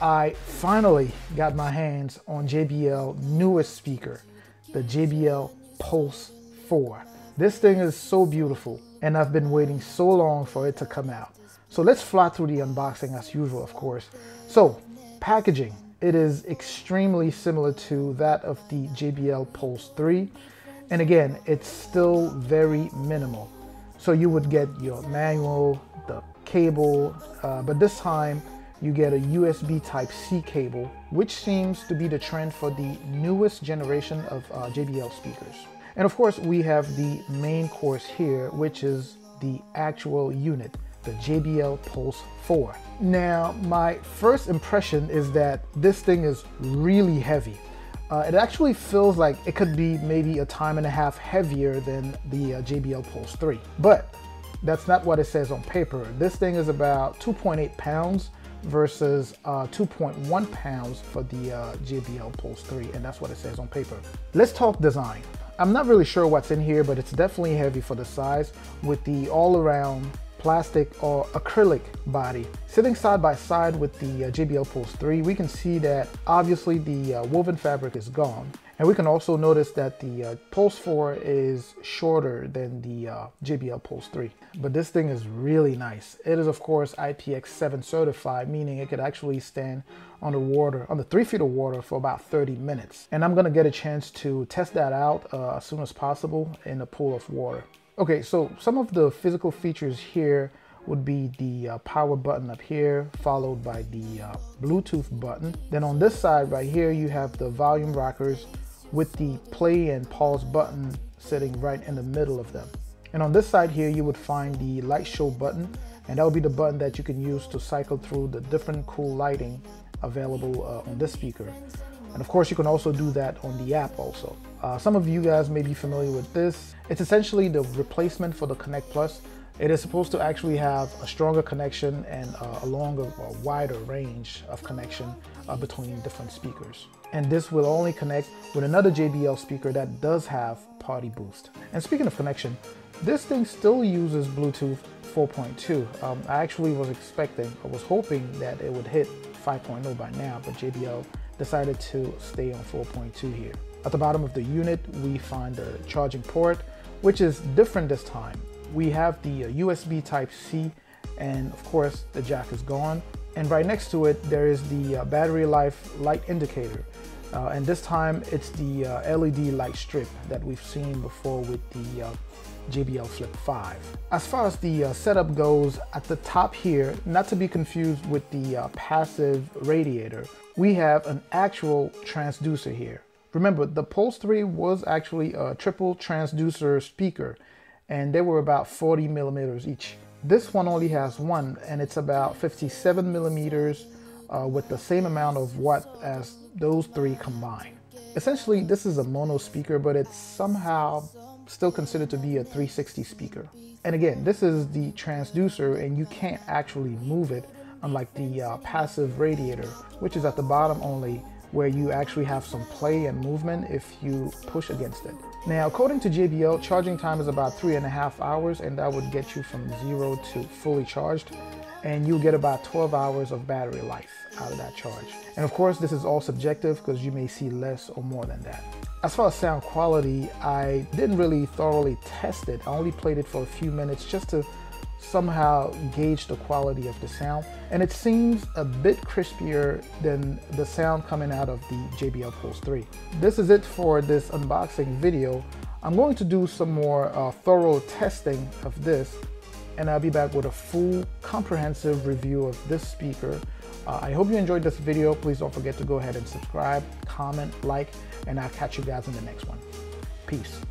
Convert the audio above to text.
I finally got my hands on JBL newest speaker, the JBL Pulse 4. This thing is so beautiful, and I've been waiting so long for it to come out. So let's fly through the unboxing as usual, of course. So, packaging. It is extremely similar to that of the JBL Pulse 3. And again, it's still very minimal. So you would get your manual, the cable, but this time you get a USB Type-C cable, which seems to be the trend for the newest generation of JBL speakers. And of course, we have the main course here, which is the actual unit, the JBL Pulse 4. Now, my first impression is that this thing is really heavy. It actually feels like it could be maybe a time and a half heavier than the JBL Pulse 3. But that's not what it says on paper. This thing is about 2.8 pounds versus 2.1 pounds for the JBL Pulse 3, and that's what it says on paper. Let's talk design. I'm not really sure what's in here, but it's definitely heavy for the size, with the all-around plastic or acrylic body. Sitting side by side with the JBL Pulse 3, we can see that obviously the woven fabric is gone. And we can also notice that the Pulse 4 is shorter than the JBL Pulse 3. But this thing is really nice. It is of course IPX7 certified, meaning it could actually stand on the water, on the 3 feet of water for about 30 minutes. And I'm gonna get a chance to test that out as soon as possible in a pool of water. Okay, so some of the physical features here would be the power button up here, followed by the Bluetooth button. Then on this side right here, you have the volume rockers with the play and pause button sitting right in the middle of them. And on this side here, you would find the light show button, and that would be the button that you can use to cycle through the different cool lighting available on this speaker. And of course, you can also do that on the app also. Some of you guys may be familiar with this. It's essentially the replacement for the Connect Plus. It is supposed to actually have a stronger connection and a longer or wider range of connection between different speakers. And this will only connect with another JBL speaker that does have Party Boost. And speaking of connection, this thing still uses Bluetooth 4.2. I actually was hoping that it would hit 5.0 by now, but JBL decided to stay on 4.2 here. At the bottom of the unit, we find the charging port, which is different this time. We have the USB Type-C, and of course the jack is gone. And right next to it, there is the battery life light indicator. And this time it's the LED light strip that we've seen before with the JBL Flip 5. As far as the setup goes, at the top here, not to be confused with the passive radiator, we have an actual transducer here. Remember, the Pulse 3 was actually a triple transducer speaker, and they were about 40 millimeters each. This one only has one, and it's about 57 millimeters with the same amount of watt as those three combined. Essentially, this is a mono speaker, but it's somehow still considered to be a 360 speaker. And again, this is the transducer, and you can't actually move it, unlike the passive radiator, which is at the bottom only, where you actually have some play and movement if you push against it. Now, according to JBL, charging time is about 3.5 hours, and that would get you from 0 to fully charged, and you'll get about 12 hours of battery life out of that charge. And of course, this is all subjective because you may see less or more than that. As far as sound quality, I didn't really thoroughly test it. I only played it for a few minutes just to somehow gauge the quality of the sound, and it seems a bit crispier than the sound coming out of the JBL Pulse 3. This is it for this unboxing video. I'm going to do some more thorough testing of this, and I'll be back with a full comprehensive review of this speaker. I hope you enjoyed this video. Please don't forget to go ahead and subscribe, comment, like, and I'll catch you guys in the next one. Peace.